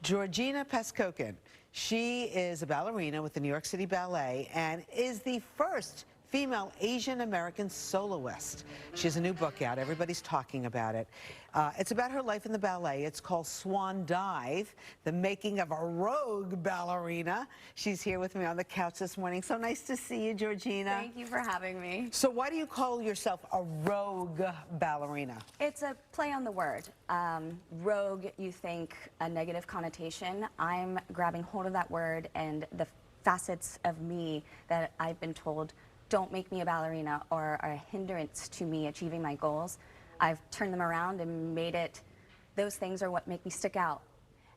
Georgina Pazcoguin. She is a ballerina with the New York City Ballet and is the first female Asian American soloist. She has a new book out. Everybody's talking about it. It's about her life in the ballet. It's called Swan Dive, the making of a rogue ballerina. She's here with me on the couch this morning. So nice to see you, Georgina. Thank you for having me. So why do you call yourself a rogue ballerina? It's a play on the word. Rogue, you think a negative connotation. I'm grabbing hold of that word and the facets of me that I've been told don't make me a ballerina or are a hindrance to me achieving my goals. I've turned them around and made it, those things are what make me stick out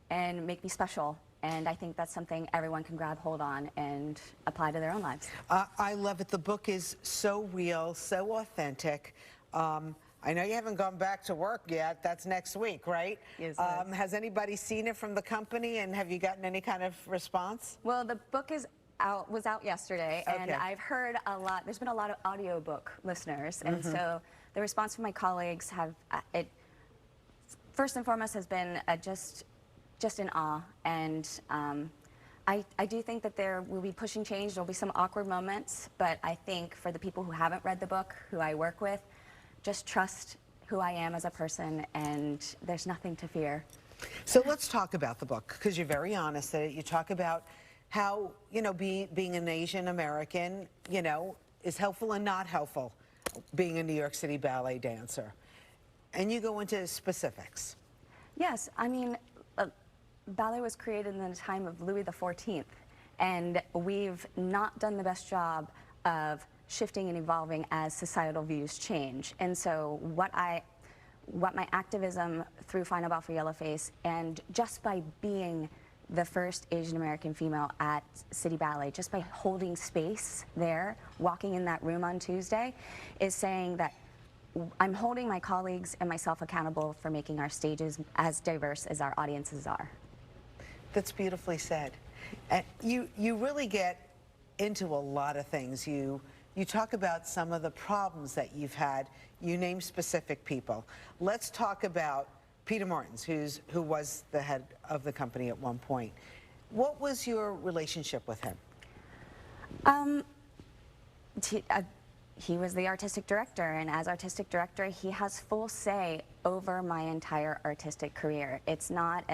and make me special. And I think that's something everyone can grab hold on and apply to their own lives. I love it. The book is so real, so authentic. I know you haven't gone back to work yet. That's next week, right? Yes, has anybody seen it from the company, and have you gotten any kind of response? Well, the book was out yesterday, and Okay. I've heard a lot. There's been a lot of audiobook listeners, and so the response from my colleagues have first and foremost has been just in awe. And I do think that there will be pushing change. There'll be some awkward moments, but I think for the people who haven't read the book, who I work with, just trust who I am as a person, and there's nothing to fear. So let's talk about the book, because you're very honest in it. You talk about how, being an Asian American, is helpful and not helpful, being a New York City ballet dancer. And you go into specifics. Yes, I mean, ballet was created in the time of Louis XIV, and we've not done the best job of shifting and evolving as societal views change. And so what my activism through Final Bow for Yellowface, and just by being the first Asian American female at City Ballet, just by holding space there, walking in that room on Tuesday, is saying that I'm holding my colleagues and myself accountable for making our stages as diverse as our audiences are. That's beautifully said. And you really get into a lot of things. You talk about some of the problems that you've had. You name specific people. Let's talk about Peter Martins, who was the head of the company at one point. What was your relationship with him? He was the artistic director, and as artistic director, he has full say over my entire artistic career. It's not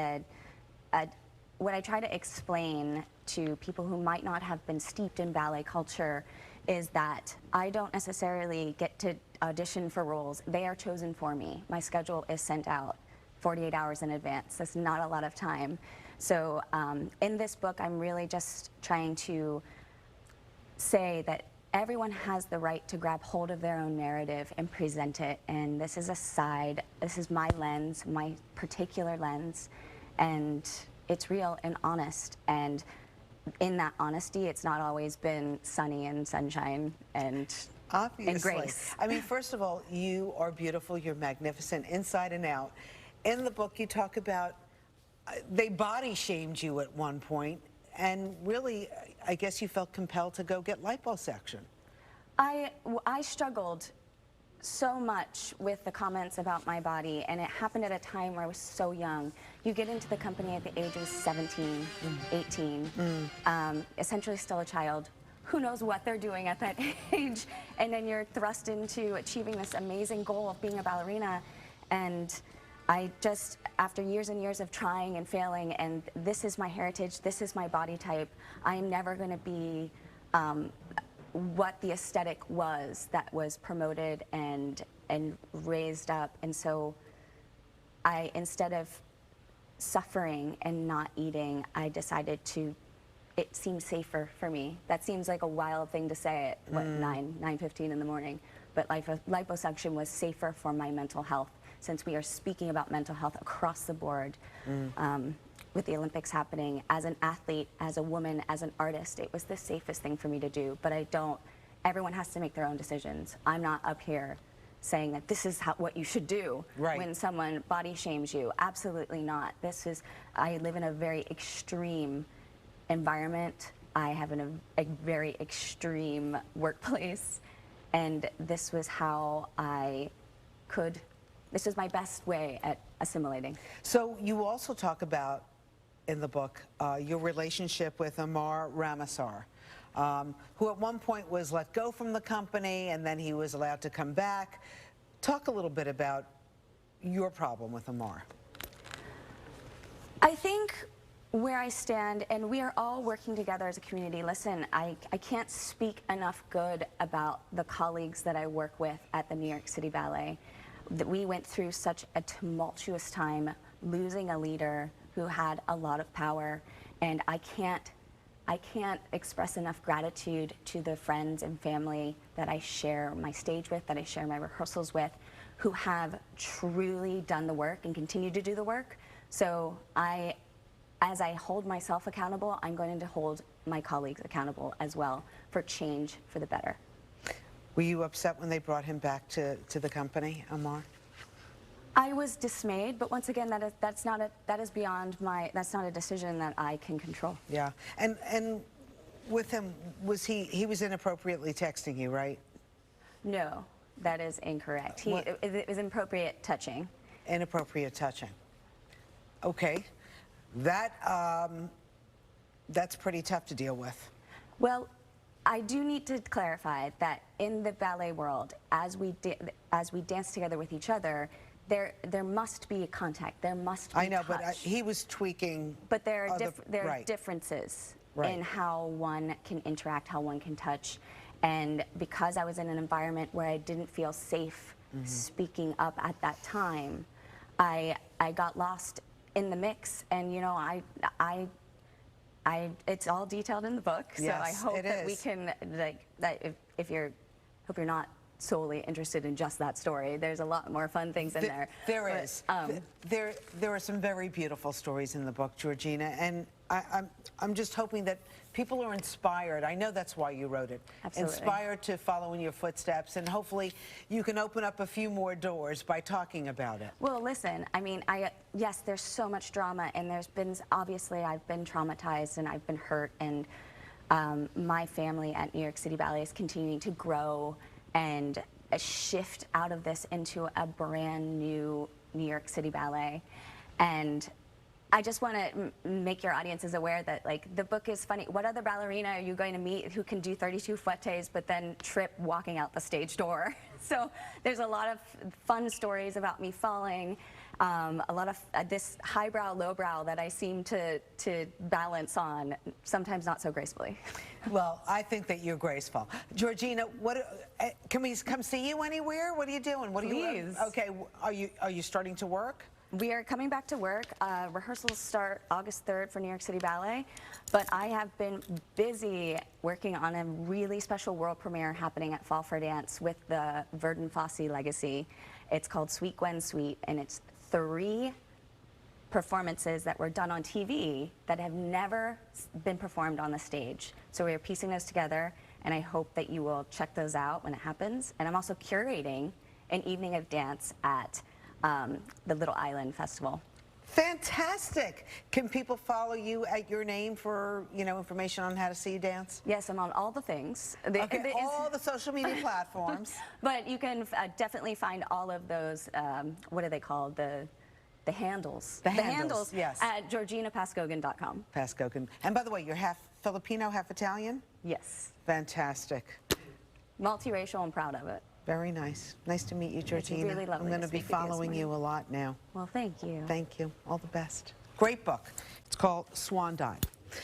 what I try to explain to people who might not have been steeped in ballet culture is that I don't necessarily get to audition for roles. They are chosen for me. My schedule is sent out 48 hours in advance. That's not a lot of time. So in this book, I'm really just trying to say that everyone has the right to grab hold of their own narrative and present it. And this is this is my lens, my particular lens, and it's real and honest. And in that honesty, it's not always been sunny and sunshine and Obviously. grace. I mean, first of all, you are beautiful. You're magnificent inside and out. In the book, you talk about they body shamed you at one point, and really, I guess you felt compelled to go get liposuction. I struggled so much with the comments about my body, and it happened at a time where I was so young. You get into the company at the age of 17, 18, essentially still a child. Who knows what they're doing at that age? And then you're thrust into achieving this amazing goal of being a ballerina. And I just, after years and years of trying and failing, and this is my heritage, this is my body type, I am never going to be what the aesthetic was that was promoted and raised up. And so instead of suffering and not eating, I decided it seemed safer for me. That seems like a wild thing to say at, what, 9:15 in the morning. But liposuction was safer for my mental health, since we are speaking about mental health across the board. With the Olympics happening, as an athlete, as a woman, as an artist, it was the safest thing for me to do. But everyone has to make their own decisions. I'm not up here saying that this is what you should do when someone body shames you. Absolutely not. I live in a very extreme environment. I have a very extreme workplace, and this was how this is my best way at assimilating. So you also talk about in the book your relationship with Amar Ramazar, who at one point was let go from the company and then he was allowed to come back. Talk a little bit about your problem with Amar. I think where I stand, and we are all working together as a community. Listen, I can't speak enough good about the colleagues that I work with at the New York City Ballet. That we went through such a tumultuous time, losing a leader who had a lot of power, and I can't express enough gratitude to the friends and family that I share my stage with, that I share my rehearsals with, who have truly done the work and continue to do the work. So as I hold myself accountable, I'm going to hold my colleagues accountable as well for change for the better. Were you upset when they brought him back to the company, Amar? I was dismayed, but once again, that's not a decision that I can control. Yeah, and with him, he was inappropriately texting you, right? No, that is incorrect. It was inappropriate touching. Inappropriate touching. Okay, that's pretty tough to deal with. Well, I do need to clarify that in the ballet world, as we dance together with each other, there must be contact. There must be I know, touch. but he was tweaking. But there are right. differences Right. in how one can interact, how one can touch, and because I was in an environment where I didn't feel safe speaking up at that time, I got lost in the mix, and you know, it's all detailed in the book. So Yes, I hope that we is. can, like, that if you're, hope you're not solely interested in just that story. There's a lot more fun things in there. There is. There are some very beautiful stories in the book, Georgina, and I'm just hoping that people are inspired. I know that's why you wrote it. Absolutely. Inspired to follow in your footsteps, and hopefully you can open up a few more doors by talking about it. Well, listen, I mean, yes, there's so much drama, and obviously I've been traumatized and I've been hurt, and my family at New York City Ballet is continuing to grow and a shift out of this into a brand new New York City Ballet. And I just want to make your audiences aware that, like, the book is funny. What other ballerina are you going to meet who can do 32 fouettes but then trip walking out the stage door? So there's a lot of fun stories about me falling, a lot of this highbrow, lowbrow that I seem to balance on, sometimes not so gracefully. Well, I think that you're graceful. Georgina, can we come see you anywhere? What are you doing? Please. Okay, are you starting to work? We are coming back to work. Rehearsals start August 3rd for New York City Ballet, but I have been busy working on a really special world premiere happening at Fall for Dance with the Verdun Fosse legacy. It's called Sweet Gwen Sweet, and it's 3 performances that were done on TV that have never been performed on the stage. So we are piecing those together, and I hope that you will check those out when it happens. And I'm also curating an evening of dance at the Little Island Festival. Fantastic. Can people follow you at your name for, information on how to see you dance? Yes, I'm on all the things. Okay, all the social media platforms. But you can definitely find all of those, what are they called? The handles. The handles, yes. At georginapazcoguin.com. Pazcoguin. And by the way, you're half Filipino, half Italian? Yes. Fantastic. Multiracial and proud of it. Very nice. Nice to meet you, Georgina. It's really lovely I'm going to be speak with you this following you morning. a lot now. Well, thank you. Thank you. All the best. Great book. It's called Swan Dive.